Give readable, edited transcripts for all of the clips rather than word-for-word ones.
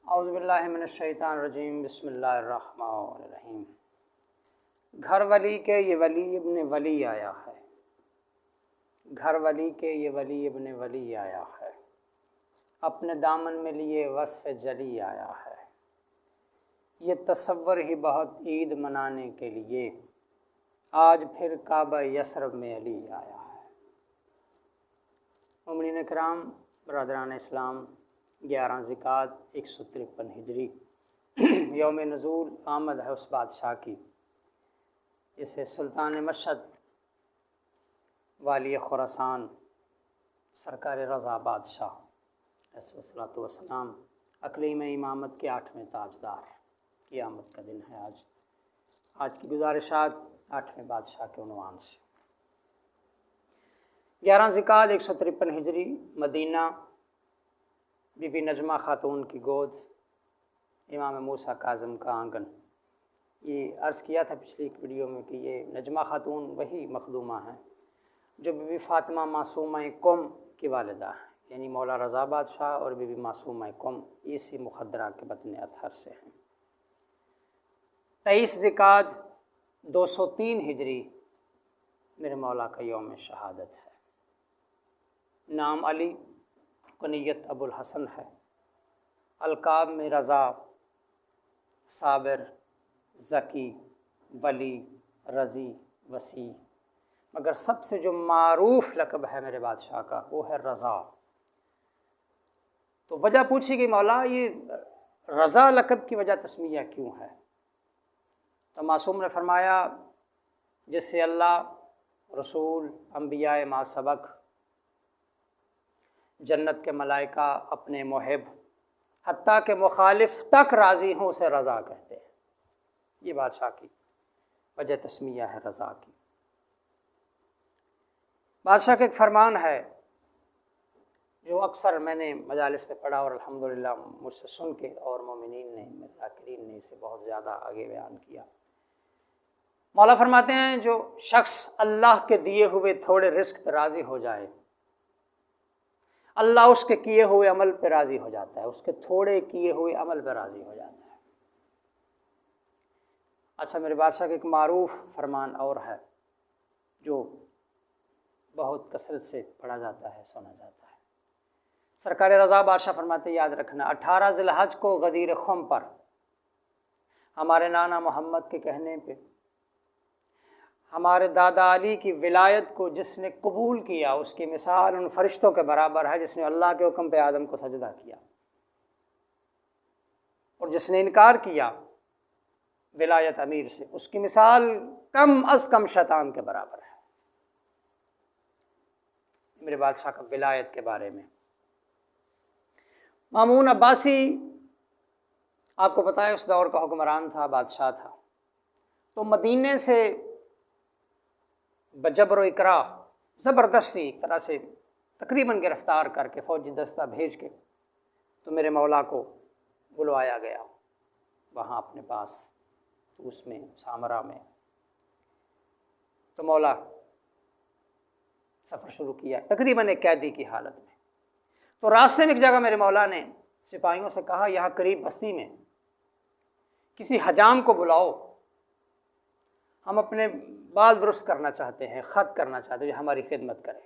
औज़ुबिल्लाहि मिनश्शैतानिर्रजीम बिस्मिल्लाहिर्रहमानिर्रहीम। घर वली के ये वली इब्न वली आया है, घर वली के ये वली इब्न वली आया है, अपने दामन में लिए वस्फ़ जली आया है। ये तसव्वुर ही बहुत ईद मनाने के लिए आज फिर काबा यसरब में अली आया है। मोमिनीन किराम, बरदरान इस्लाम, 11 ज़िकात 153 हिजरी यौम नज़ूल आमद है उस बादशाह की जिसे सुल्तान मशहद वाली खुरासान सरकार रज़ा बादशाह अलैहिस्सलातु वस्सलाम अक़लीम इमामत के 8वें ताजदार की आमद का दिन है। आज की गुजारिशात 8वें बादशाह के उन्वान से 11 ज़िकात 153 हिजरी मदीना, बीबी नजमा खातून की गोद, इमाम मूसा काज़म का आंगन। ये अर्ज़ किया था पिछली एक वीडियो में कि ये नजमा खातून वही मखदूमा हैं जो बीबी फ़ातिमा मासूमा कुम की वालिदा हैं, यानी मौला रज़ा बादशाह और बीबी मासूमा कुम इसी मुखद्दरा के बतन अतहर से हैं। 23 ज़िकात 203 हिजरी मेरे मौला का यौम शहादत है। नाम अली, कुनियत अबुल हसन है, अलकाब में रज़ा, साबिर, ज़की, वली, रज़ी, वसी, मगर सबसे जो मारूफ़ लक़ब है मेरे बादशाह का वो है रज़ा। तो वजह पूछी कि मौला ये रज़ा लक़ब की वजह तस्मिया क्यों है? तो मासूम ने फरमाया जिससे अल्लाह, रसूल, अम्बिया मा सबक, जन्नत के मलाइका, अपने मुहिब, हत्ता के मुखालिफ तक राज़ी हों उसे रज़ा कहते हैं। ये बादशाह की वजह तस्मिया है रज़ा की। बादशाह का एक फरमान है जो अक्सर मैंने मजालिस में पढ़ा और अल्हम्दुलिल्लाह मुझसे सुन के और मोमिनीन ने, मेरे ज़ाकिरीन ने इसे बहुत ज़्यादा आगे बयान किया। मौला फरमाते हैं जो शख्स अल्लाह के दिए हुए थोड़े रिस्क पर राज़ी हो जाए, अल्लाह उसके किए हुए अमल पर राज़ी हो जाता है, उसके थोड़े किए हुए अमल पर राज़ी हो जाता है। अच्छा, मेरे बादशाह का एक मारूफ़ फरमान और है जो बहुत कसरत से पढ़ा जाता है, सुना जाता है। सरकार रज़ा बादशाह फरमाते, याद रखना, 18 ज़िलहज को गदीर खुम पर हमारे नाना मोहम्मद के कहने पे हमारे दादा अली की विलायत को जिसने कबूल किया उसकी मिसाल उन फरिश्तों के बराबर है जिसने अल्लाह के हुक्म पे आदम को सजदा किया, और जिसने इनकार किया विलायत अमीर से उसकी मिसाल कम अज़ कम शैतान के बराबर है। मेरे बादशाह का विलायत के बारे में मामून अब्बासी, आपको पता है उस दौर का हुक्मरान था, बादशाह था। तो मदीने से बजबर इकरा, ज़बरदस्ती एक तरह से तकरीबन गिरफ़्तार करके फ़ौजी दस्ता भेज के तो मेरे मौला को बुलवाया गया वहाँ अपने पास, तो उसमें सामरा में। तो मौला सफ़र शुरू किया तकरीबन एक कैदी की हालत में। तो रास्ते में एक जगह मेरे मौला ने सिपाहियों से कहा, यहाँ करीब बस्ती में किसी हजाम को बुलाओ, हम अपने बाल दुरुस्त करना चाहते हैं, ख़त करना चाहते हैं, हमारी खिदमत करें।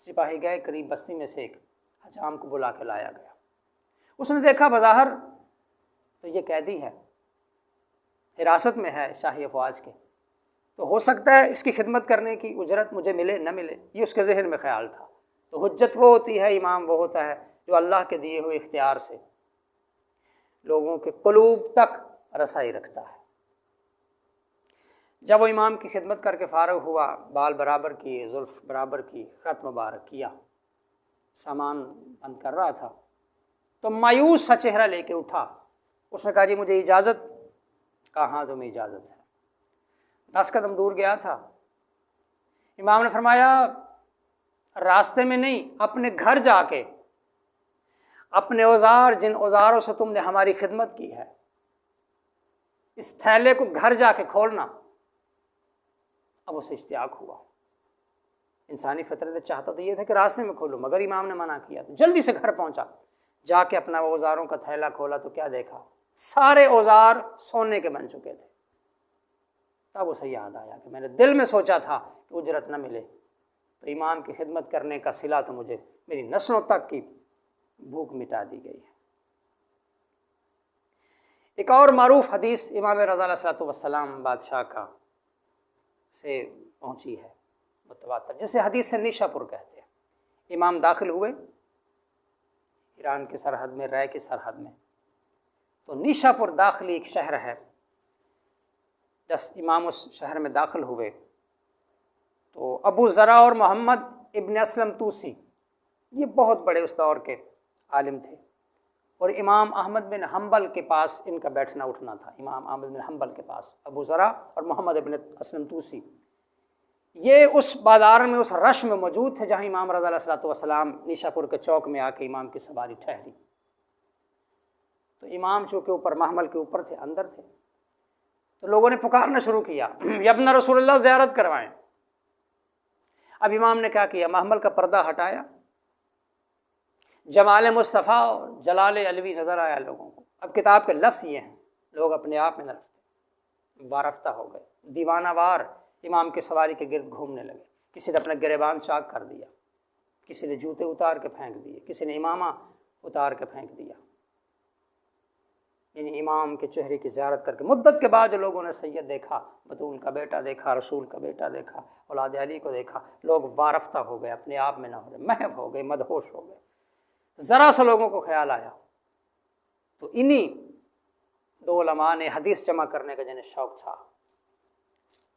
सिपाही गए, करीब बस्ती में से एक हजाम को बुला के लाया गया। उसने देखा बज़ाहिर तो ये कैदी है, हिरासत में है शाही अफ़वाज के, तो हो सकता है इसकी खिदमत करने की उजरत मुझे मिले न मिले, ये उसके जहन में ख्याल था। तो हुज्जत वो होती है, इमाम वो होता है जो अल्लाह के दिए हुए इख्तियार से लोगों के क़ुलूब तक रसाई रखता है। जब वो इमाम की खिदमत करके फ़ारिग़ हुआ, बाल बराबर किए, ज़ुल्फ़ बराबर की, ख़त मुबारक किया, सामान बंद कर रहा था, तो मायूस सा चेहरा लेके उठा। उसने कहा, जी मुझे इजाज़त। कहा, हाँ तुम्हें इजाज़त है। 10 कदम दूर गया था, इमाम ने फरमाया, रास्ते में नहीं, अपने घर जाके अपने औज़ार, जिन औज़ारों से तुमने हमारी खिदमत की है, इस थैले को घर जाके खोलना। अब उसे इश्तियाक हुआ, इंसानी फितरत चाहता तो ये था कि रास्ते में खोलूँ, मगर इमाम ने मना किया। तो जल्दी से घर पहुंचा, जाके अपना वो औजारों का थैला खोला तो क्या देखा, सारे औजार सोने के बन चुके थे। तब उसे याद आया कि मैंने दिल में सोचा था कि उजरत न मिले तो इमाम की खिदमत करने का सिला तो मुझे मेरी नस्लों तक की भूख मिटा दी गई है। एक और मारूफ हदीस इमाम रज़ा अलैहिस्सलाम बादशाह का से पहुंची है मुतवातर, जिसे हदीस से निशापुर कहते हैं। इमाम दाखिल हुए ईरान की सरहद में, रय की सरहद में, तो निशापुर दाखिली एक शहर है। जब इमाम उस शहर में दाखिल हुए तो अबू ज़रा और मोहम्मद इब्न असलम तूसी, ये बहुत बड़े उस दौर के आलिम थे, और इमाम अहमद बिन हम्बल के पास इनका बैठना उठना था। इमाम अहमद बिन हम्बल के पास अबू ज़रा और मोहम्मद इब्न असलम तूसी, ये उस बाज़ार में, उस रश में मौजूद थे जहाँ इमाम रज़ा अलैहिस्सलाम निशापुर के चौक में आके इमाम की सवारी ठहरी। तो इमाम चूँकि ऊपर महमल के ऊपर थे, अंदर थे, तो लोगों ने पुकारना शुरू किया, यब्न रसूलुल्लाह ज़ियारत करवाएं। अब इमाम ने क्या किया, महमल का पर्दा हटाया, जमाल मुस्तफ़ा और जलाल अलवी नज़र आया लोगों को। अब किताब के लफ्ज़ ये हैं, लोग अपने आप में न रफ्ते वारफ्ता हो गए, दीवानावार इमाम की सवारी के गिर्द घूमने लगे। किसी ने अपना गिरेबान चाक कर दिया, किसी ने जूते उतार के फेंक दिए, किसी ने इमामा उतार के फेंक दिया। यानी इमाम के चेहरे की ज़ियारत करके मुद्दत के बाद जो लोगों ने सैयद देखा, बतूल का बेटा देखा, रसूल का बेटा देखा, औलाद अली को देखा, लोग वारफ्ता हो गए, अपने आप में ना हो रहे, महव हो गए, मदहोश हो गए। ज़रा सा लोगों को ख्याल आया तो इन्हीं दो उलमा ने हदीस जमा करने का जिन्हें शौक़ था,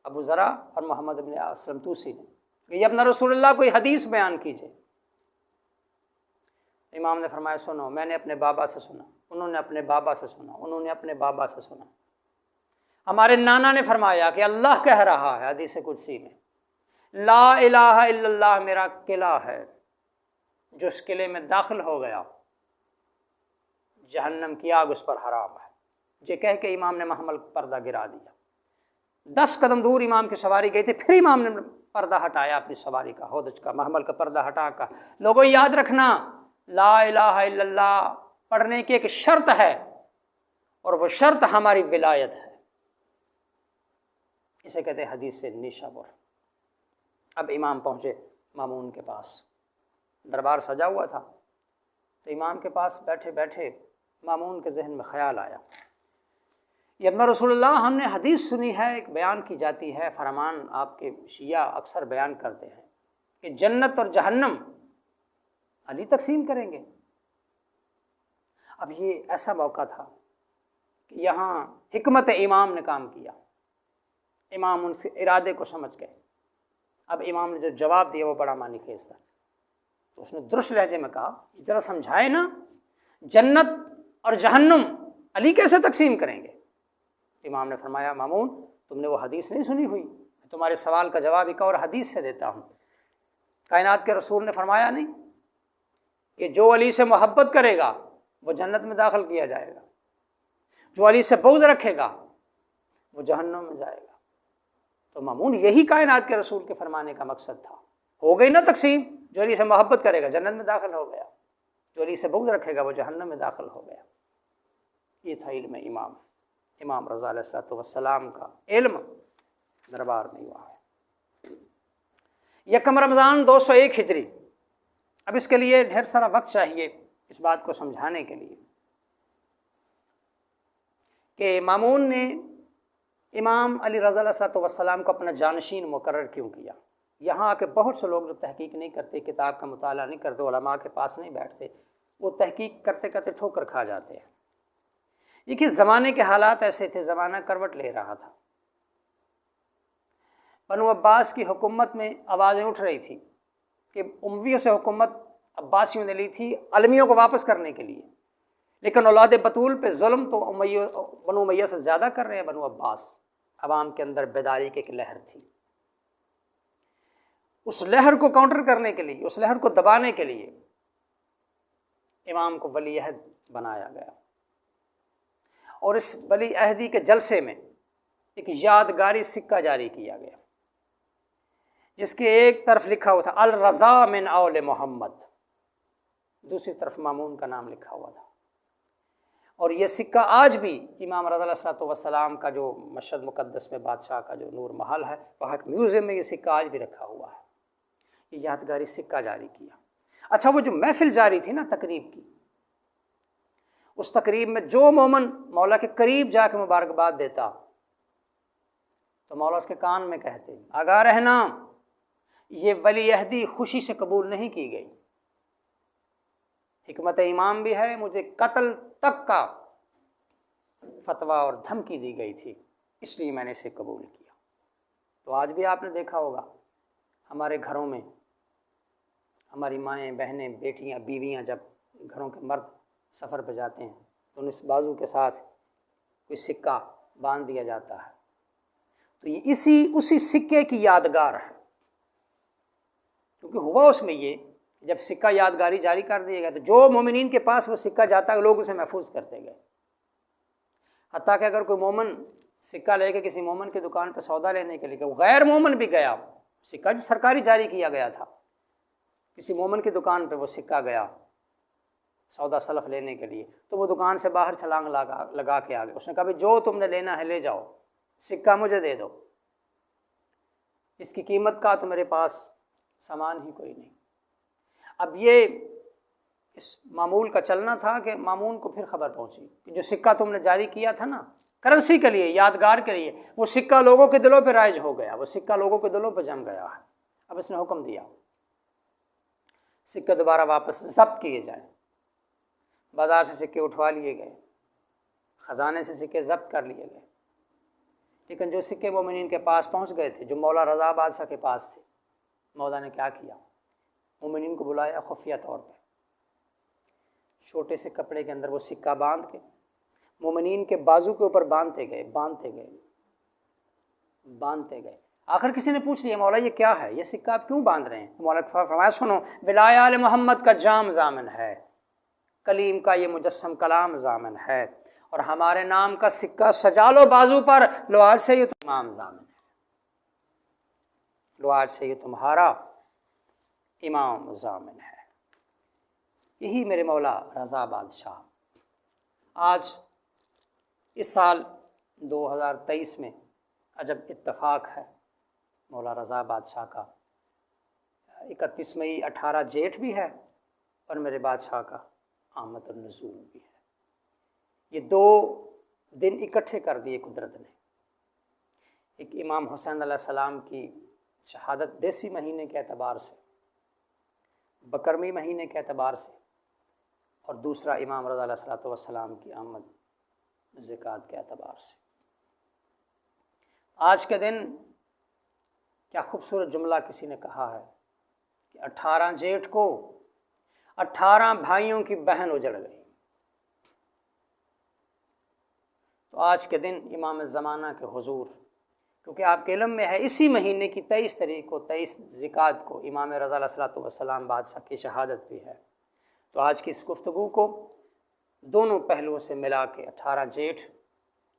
अबू ज़रा और मोहम्मद इब्न असलम तूसी ने, ये अपना रसूलुल्लाह कोई हदीस बयान कीजिए। इमाम ने फरमाया, सुनो, मैंने अपने बाबा से सुना, उन्होंने अपने बाबा से सुना, उन्होंने अपने बाबा से सुना। हमारे नाना ने फरमाया कि अल्लाह कह रहा है हदीस कुदसी में, ला इलाहा इल्लल्लाह मेरा किला है, जो इस किले में दाखिल हो गया जहन्नम की आग उस पर हराम है। ये कह के इमाम ने महमल पर्दा गिरा दिया। 10 कदम दूर इमाम की सवारी गई थी, फिर इमाम ने पर्दा हटाया अपनी सवारी का, होदज का, महमल का पर्दा हटा कर, लोगों याद रखना ला इलाहा इल्लल्लाह पढ़ने की एक शर्त है, और वो शर्त हमारी विलायत है। इसे कहते हैं हदीस से निशापुर। अब इमाम पहुँचे मामून के पास, दरबार सजा हुआ था, तो इमाम के पास बैठे बैठे मामून के जहन में ख्याल आया, ये अपना रसूलुल्लाह हमने हदीस सुनी है, एक बयान की जाती है, फरमान आपके शिया अक्सर बयान करते हैं कि जन्नत और जहन्नम अली तकसीम करेंगे। अब ये ऐसा मौका था कि यहाँ हिकमत इमाम ने काम किया। इमाम उनसे इरादे को समझ गए। अब इमाम ने जो जवाब दिया वो बड़ा मानीखेज था, तो उसने दुरुस्त लहजे में कहा, जरा समझाए ना, जन्नत और जहन्नुम अली कैसे तकसीम करेंगे। इमाम ने फरमाया, मामून तुमने वो हदीस नहीं सुनी हुई, तुम्हारे सवाल का जवाब एक और हदीस से देता हूँ। कायनात के रसूल ने फरमाया नहीं कि जो अली से मोहब्बत करेगा वो जन्नत में दाखिल किया जाएगा, जो अली से बुग़्ज़ रखेगा वो जहन्नुम में जाएगा। तो मामून यही कायनात के रसूल के फरमाने का मकसद था। हो गई ना तकसीम, जो अली से मोहब्बत करेगा जन्नत में दाखिल हो गया, जो अली से बुग़्ज़ रखेगा वो जहन्नम में दाखिल हो गया। ये था इल्म इमाम, इमाम रज़ा अलैहिस्सलाम का इल्म दरबार में हुआ है। यकम रमज़ान 201 हिजरी। अब इसके लिए ढेर सारा वक्त चाहिए इस बात को समझाने के लिए कि मामून ने इमाम अली रज़ा अलैहिस्सलाम को अपना जानशीन मुकर्रर क्यों किया। यहाँ आके बहुत से लोग जो तहकीक नहीं करते, किताब का मुताला नहीं करते, उलमा के पास नहीं बैठते, वो तहकीक करते करते ठोकर खा जाते हैं। देखिए ज़माने के हालात ऐसे थे, ज़माना करवट ले रहा था। बनु अब्बास की हुकूमत में आवाज़ें उठ रही थी कि उमवियों से हुकूमत अब्बासियों ने ली थी अलमियों को वापस करने के लिए, लेकिन औलाद बतूल पे जुल्म तो बनु उमैया से ज़्यादा कर रहे हैं बनु अब्बास। अवाम के अंदर बेदारी की एक लहर थी। उस लहर को काउंटर करने के लिए, उस लहर को दबाने के लिए इमाम को वली अहद बनाया गया, और इस वली अहदी के जलसे में एक यादगारी सिक्का जारी किया गया जिसके एक तरफ लिखा हुआ था अल रज़ा मिन औल मोहम्मद, दूसरी तरफ मामून का नाम लिखा हुआ था। और ये सिक्का आज भी इमाम रज़ा अलैहिस्सलातु वस्सलाम का जो मशहद मुक़द्दस में बादशाह का जो नूर महल है, वहाँ के म्यूज़ियम में ये सिक्का आज भी रखा हुआ है। ये यादगारी सिक्का जारी किया। अच्छा, वो जो महफिल जारी थी ना तकरीब की, उस तकरीब में जो मोमन मौला के करीब जाके मुबारकबाद देता तो मौला उसके कान में कहते, आगाह रहना, ये वली अहदी खुशी से कबूल नहीं की गई, हिकमत इमाम भी है, मुझे कत्ल तक का फतवा और धमकी दी गई थी, इसलिए मैंने इसे कबूल किया। तो आज भी आपने देखा होगा हमारे घरों में हमारी माएँ, बहनें, बेटियाँ, बीवियाँ जब घरों के मर्द सफ़र पर जाते हैं तो उन्हें इस बाजू के साथ कोई सिक्का बांध दिया जाता है। तो ये उसी सिक्के की यादगार है, क्योंकि हुआ उसमें ये, जब सिक्का यादगारी जारी कर दिया गया तो जो मोमिनीन के पास वो सिक्का जाता है लोग उसे महफूज करते गए। हत्ता कि अगर कोई मोमन सिक्का लेके किसी मोमन की दुकान पर सौदा लेने के लिए गया, गैर मोमन भी गया, सिक्का जो सरकारी जारी किया गया था, किसी मोमन की दुकान पे वो सिक्का गया सौदा सलफ लेने के लिए, तो वो दुकान से बाहर छलांग लगा के आ गया। उसने कहा भाई जो तुमने लेना है ले जाओ, सिक्का मुझे दे दो, इसकी कीमत का तो मेरे पास सामान ही कोई नहीं। अब ये इस मामूल का चलना था कि मामून को फिर खबर पहुंची कि जो सिक्का तुमने जारी किया था ना करेंसी के लिए, यादगार के लिए, वो सिक्का लोगों के दिलों पे राइज हो गया, वो सिक्का लोगों के दिलों पे जम गया है। अब इसने हुक्म दिया सिक्के दोबारा वापस जब्त किए जाएं। बाज़ार से सिक्के उठवा लिए गए, ख़जाने से सिक्के जब्त कर लिए गए, लेकिन जो सिक्के मोमिनीन के पास पहुंच गए थे, जो मौला रज़ा बादशाह के पास थे, मौला ने क्या किया, मोमिनीन को बुलाया खुफिया तौर पे, छोटे से कपड़े के अंदर वो सिक्का बांध के मोमिनीन के बाजू के ऊपर बांधते गए। आखिर किसी ने पूछ लिया मौला ये क्या है, ये सिक्का आप क्यों बांध रहे हैं? मौला फरमाया सुनो, विलाया आले मोहम्मद का जाम जामिन है, कलीम का ये मुजस्सम कलाम जामिन है, और हमारे नाम का सिक्का सजा लो बाजू पर, लो आज से ये तो इमाम जामिन है, लो आज से ये तुम्हारा इमाम जामिन है। यही मेरे मौला रज़ा बादशाह आज इस साल 2023 में अजब इत्तफाक है, मौला रज़ा बादशाह का 31 मई 18 जेठ भी है और मेरे बादशाह का आमद और नज़ूल भी है। ये 2 दिन इकट्ठे कर दिए कुदरत ने। एक इमाम हुसैन अलैहिस्सलाम की शहादत देसी महीने के एतबार से, बकरमी महीने के एतबार से, और दूसरा इमाम रज़ा अलैहिस्सलातु वस्सलाम की आमद ज़कात के एतबार से। आज के दिन क्या खूबसूरत जुमला किसी ने कहा है कि 18 जेठ को 18 भाइयों की बहन उजड़ गई। तो आज के दिन इमाम ज़माना के हुजूर, क्योंकि आपके इल्म में है इसी महीने की 23 तारीख को 23 ज़कात को इमाम रज़ा अलैहिस्सलातु वस्सलाम बादशाह की शहादत भी है। तो आज की इस गुफ्तगू को दोनों पहलुओं से मिला के 18 जेठ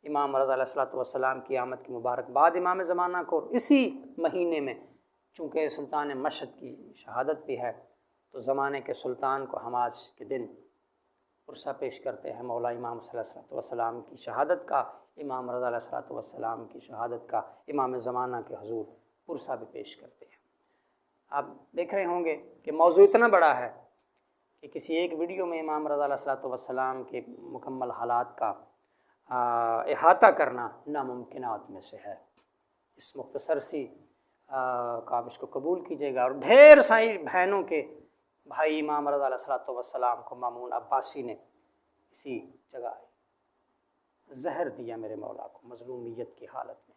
इमाम रज़ा अलैहिस्सलातु वस्सलाम की आमद की मुबारकबाद इमाम ज़माना को, इसी महीने में चूँकि सुल्तान मशहद की शहादत भी है तो ज़माने के सुल्तान को हम आज के दिन पुरसा पेश करते हैं। मौला इमाम सल्लल्लाहु अलैहि वसल्लम की शहादत का, इमाम रज़ा अलैहि वसल्लम की शहादत का इमाम ज़माना के हुजूर पुरसा भी पेश करते हैं। आप देख रहे होंगे कि मौजू इतना बड़ा है कि किसी एक वीडियो में इमाम रज़ा अलैहि वसल्लम के मुकम्मल हालात का इहाता करना नामुमकिनात में से है। इस मुख्तसर सी का आप इसको कबूल कीजिएगा। और ढेर सारी बहनों के भाई इमाम रज़ा अलैहि वसल्लम को मामून अब्बासी ने इसी जगह जहर दिया मेरे मौला को मज़लूमियत की हालत में।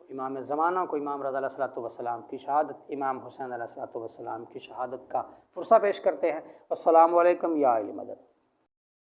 तो इमाम ज़माना को इमाम रज़ा अलैहि वसल्लम की शहादत, इमाम हुसैन अलैहि वसल्लम की शहादत का पुरसा पेश करते हैं। अस्सलामु अलैकुम या अहले मदद।